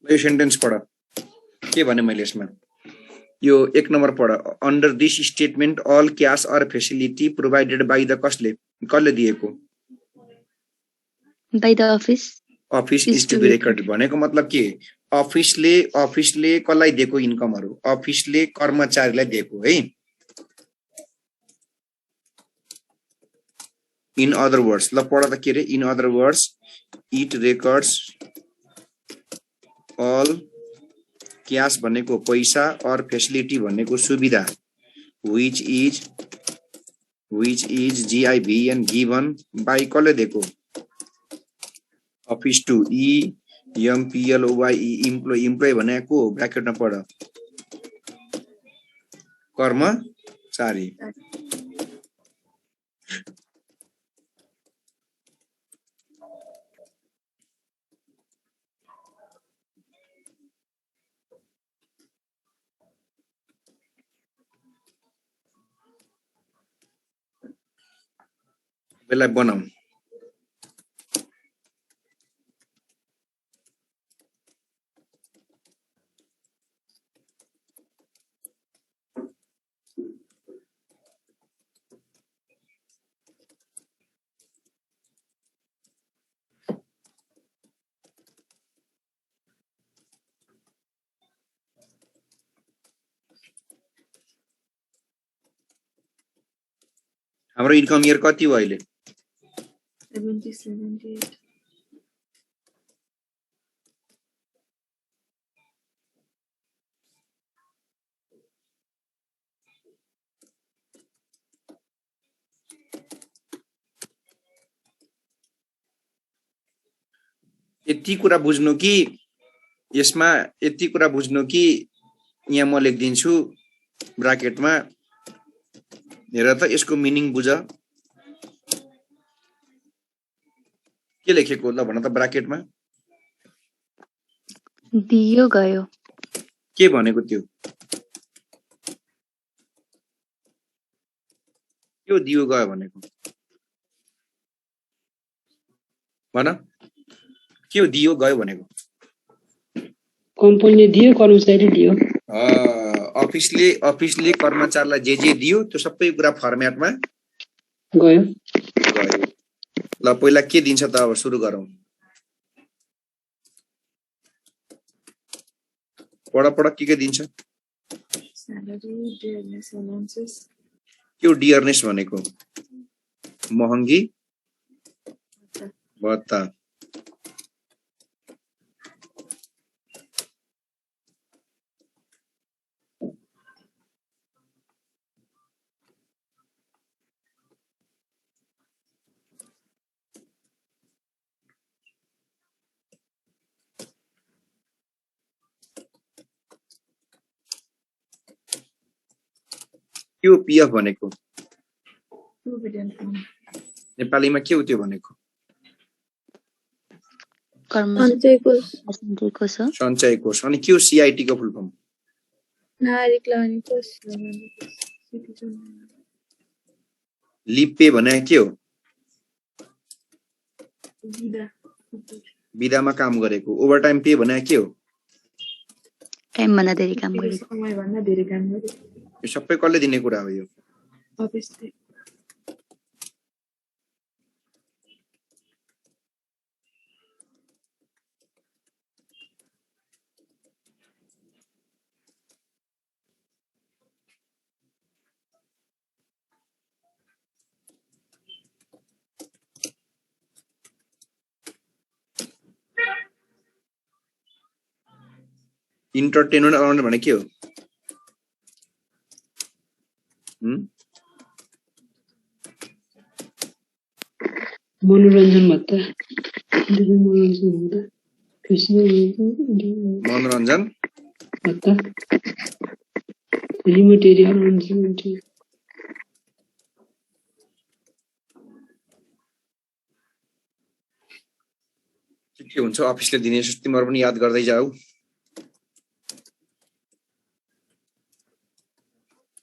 यो सेन्टेन्स पढ के भने मैले यसमा यो 1 नम्बर पढ under this statement all cash or facility provided by the कसले दिएको by the office is to be recorded भनेको मतलब के अफिसले कसलाई दिएको इन्कमहरु अफिसले कर्मचारीलाई दिएको है इन अदर वर्ड्स ल पढ त के रे in other words it records all cash भनेको पैसा और फेसिलिटी भनेको सुविधा which is given given by कसले दिएको अफिस टु इम्प्लोइ भनेको ब्र्याकेटमा पढ कर्मचारी बेला बनाऊ हाम्रो इन्कम इयर कति हो अहिले 78 यति कुरा बुझ्नु कि यसमा यति कुरा बुझ्नु कि यहाँ म लेख्दिन्छु ब्र्याकेटमा हेर त यसको मिनिङ बुझ के लेखेको ल भन त ब्र्याकेटमा दियो गयो के भनेको त्यो यो दियो गयो भनेको भन के हो दियो गयो भनेको कम्पनीले दियो कर्मचारी दियो अफिसले कर्मचारीलाई जे दियो त्यो सबै कुरा फर्म्याटमा गयो ल पहिला के दिन्छ त अब सुरु गरौँ पढ के दिन्छ salary dearness allowances यो डियरनेस भनेको महँगी भत्ता यो पीएफ भनेको provident fund नेपालीमा के हो त्यो भनेको सञ्चय कोष अनि के हो सीआईटी को फुल फर्म लिप पे भने के हो बिदामा काम गरेको ओभरटाइम पे भने के हो टाइम भन्दा धेरै काम गरेको समय भन्दा धेरै काम गरेको यो सबै कसले दिने कुरा हो यो अफिसले इन्टरटेनमेन्ट अलाउन्स भने के हो मनोरञ्जन भत्ता मनोरञ्जन भत्ता लिमिटेड अलाउन्स के हुन्छ अफिसले दिने तिमीहरु पनि याद गर्दै जाऊ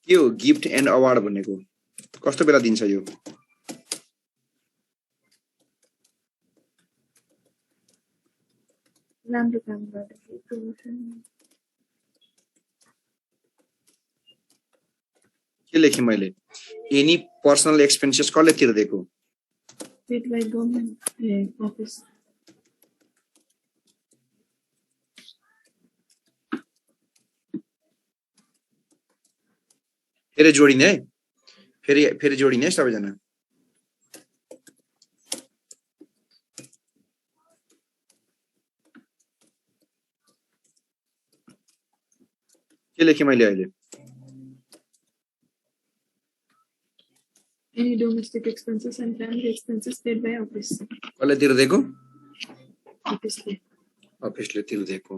के हो गिफ्ट एन्ड अवार्ड भनेको कस्तो बेला दिन्छ यो राम्रो काम गर्दाखेरि प्रमोसन के लेखेँ मैले एनी पर्सनल एक्सपेन्सेस कसले तिर्दिएको पेड बाई गभर्मेन्ट अफिस फेरि जोडिने है फेरि जोडिने है सबैजना के लेखेँ मैले अहिले any domestic expenses and family expenses paid by office कसले तिर्दिएको office अफिसले तिर्दिएको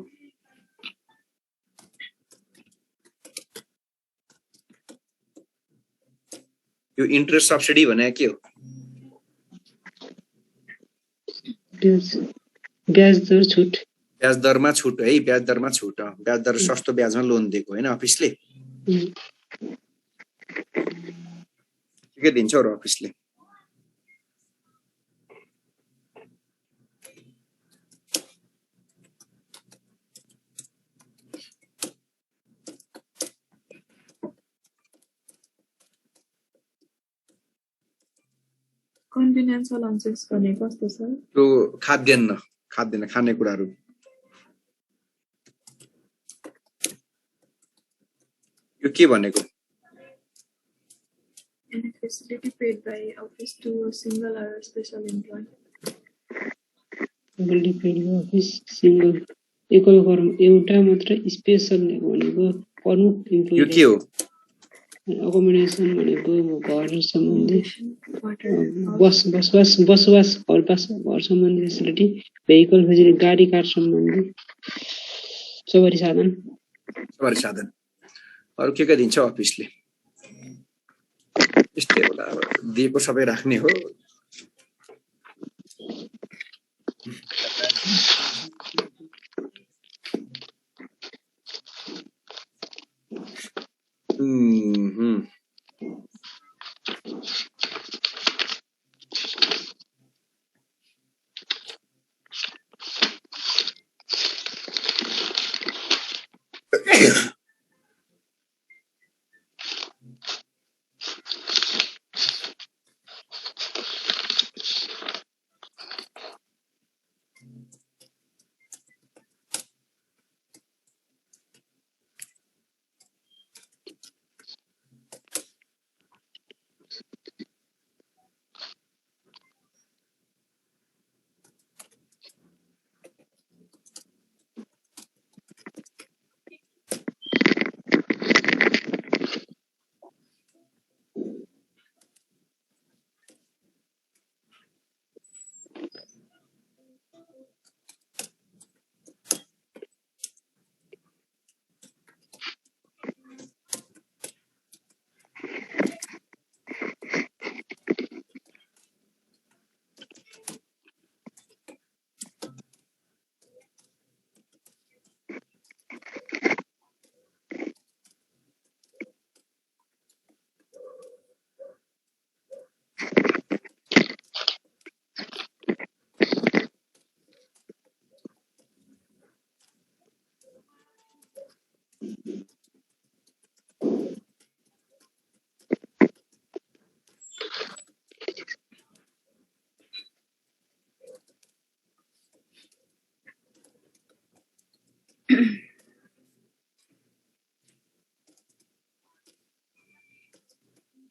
यो इन्ट्रेस्ट सब्सिडी भने के हो ब्याज दर छुट ब्याज दरमा छुट है ब्याज दरमा छुट ब्याज दर सस्तो ब्याजमा लोन दिएको हैन अफिसले के दिन्छ र अफिसले convenience allowances भने कस्तो छ त्यो खाद्यान्न खानेकुराहरू यो के भनेको any facility paid by office to a single or a special employee double depend office single एकल कर्म एउटा मात्र स्पेशल भनेको प्रमुख यो के हो अकोमोडेसन भनेको घर सम्बन्धी water बसोबास घर सम्बन्धी फेसिलिटी भेहिकल फेसिलिटी गाडी कार सम्बन्धी सवारी साधन अरु के दिन्छ अफिसले यस्तै होला अब दिएको सबै राख्ने हो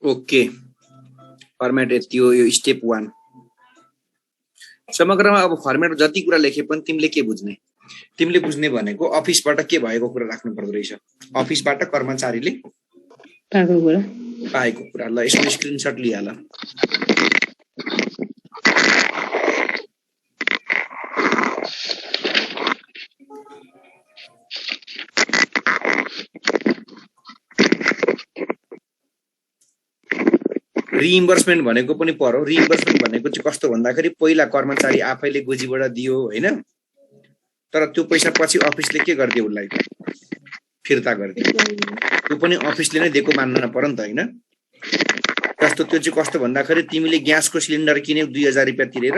ओके फर्मेट यति हो यो स्टेप 1 समग्रमा अब फर्मेट जति कुरा लेखे पनि तिमीले के बुझ्ने तिमीले बुझ्ने भनेको अफिसबाट के भएको कुरा राख्नु पर्दो रहेछ अफिसबाट कर्मचारीले पाएको कुरा ल यसको स्क्रिनशट लिहाल रिइम्बर्समेन्ट भनेको पनि पर्यो रिइम्बर्समेन्ट भनेको चाहिँ कस्तो भन्दाखेरि पहिला कर्मचारी आफैले गोजीबाट दियो हैन तर त्यो पैसा पछि अफिसले के गर्दियो उलाई फिर्ता गर्दियो त्यो पनि अफिसले नै दिएको मान्न पर्यो नि त हैन जस्तो त्यो चाहिँ कस्तो भन्दाखेरि तिमीले ग्यासको सिलिन्डर किन्यौ 2000 रुपैयाँ तिरेर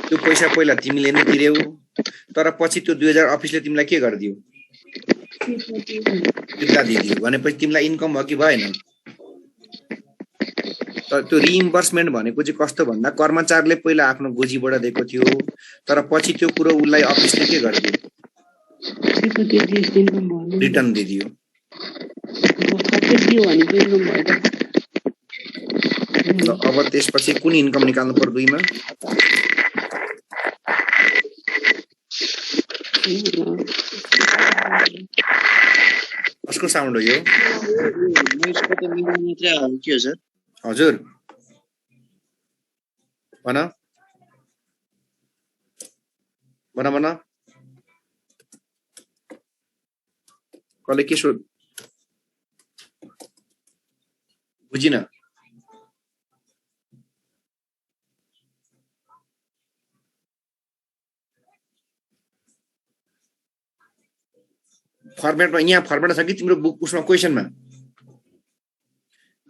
त्यो पैसा पहिला तिमीले नै तिर्यौ तर पछि त्यो 2000 अफिसले तिमीलाई के गरिदियो फिर्ता दिदियो भनेपछि तिमीलाई इन्कम हो कि भएन तर त्यो रिइम्बर्समेन्ट भनेको चाहिँ कस्तो भन्दा कर्मचारीले पहिला आफ्नो गोजीबाट दिएको थियो तर पछि त्यो कुरो उलाई अफिसले के गरिदियो रिटर्न दिदियो अब त्यसपछि कुन इन्कम निकाल्नु पर्यो दुईमा कसको साउन्ड हो यो हजुर भन भन भन कसले के सोध बुझिन फर्मेटमा यहाँ फर्मेट छ कि तिम्रो बुक उसमा क्वेसनमा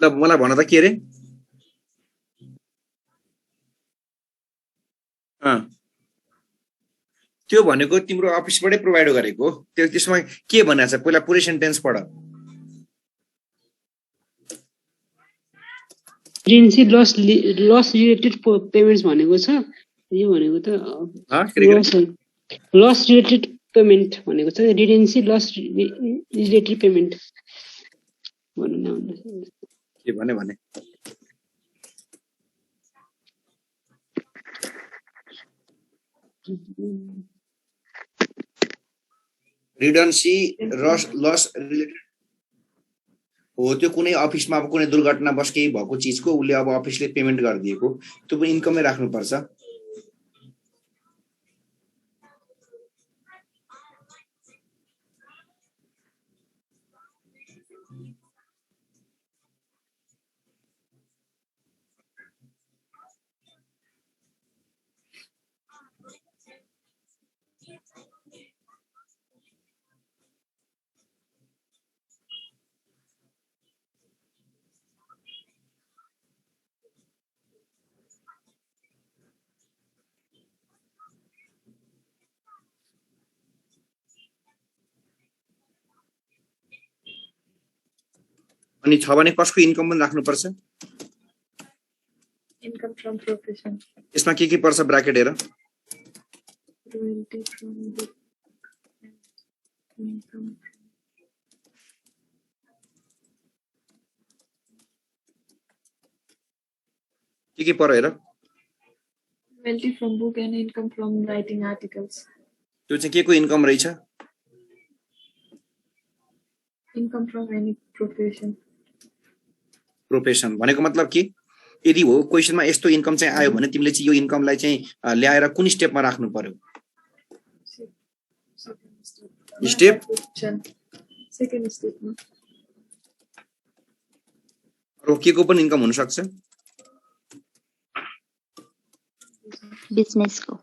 ल मलाई भन त के रे त्यो भनेको तिम्रो अफिसबाटै प्रोभाइड गरेको त्यो त्यसमा के भनेको छ पहिला पुरै सेन्टेन्स पढ रिटेन्सी लस रिलेटेड पेमेन्ट्स भनेको छ यो भनेको त लस रिलेटेड पेमेन्ट भनेको छ रिटेन्सी लस रिलेटेड पेमेन्ट भन्नु न के भने रिडेन्सी लस रिलेटेड हो त्यो कुनै अफिसमा अब कुनै दुर्घटनावश केही भएको चिजको उसले अब अफिसले पेमेन्ट गरिदिएको त्यो पनि इन्कमै राख्नुपर्छ अनि छ भने कसको इन्कम पनि राख्नुपर्छ इन्कम फ्रम प्रोफेसन यसमा के पर्छ ब्राकेट हेर के पर्यो हेर royalty from book and income from writing articles त्यो चाहिँ के को इन्कम रहेछ income from any प्रोफेसन भनेको मतलब के यदि हो क्वेशनमा यस्तो इन्कम चाहिँ आयो भने तिमीले चाहिँ यो इन्कमलाई चाहिँ ल्याएर कुन स्टेपमा राख्नु पर्यो स्टेप सेकेन्ड स्टेपमा रोकिएको पनि इन्कम हुन सक्छ बिजनेसको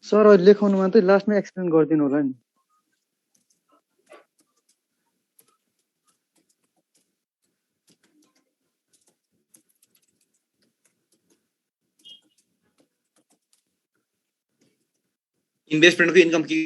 सर लेखाउनु मात्रै लास्टमा एक्सप्लेन गरिदिनु होला नि इन्भेस्टमेन्टको इन्कम के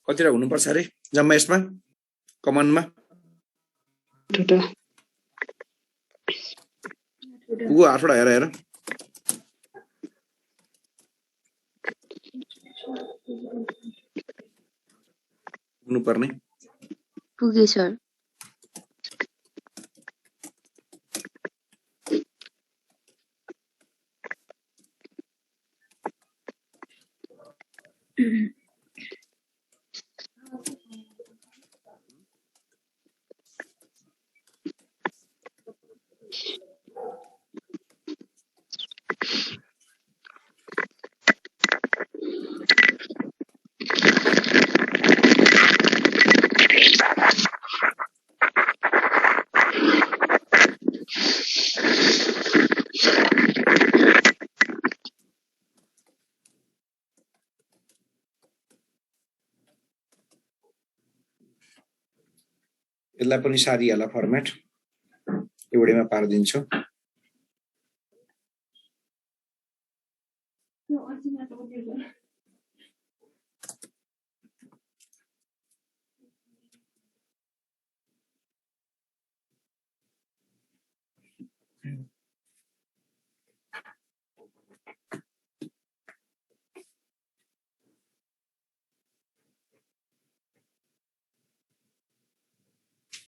कतिवटा हुनुपर्छ अरे जम्मा यसमा कमनमा ऊ 8वटा हेर हेर पुग्नुपर्ने पुगे सर यसलाई पनि सारिहाल फर्मेट एउटैमा पारिदिन्छु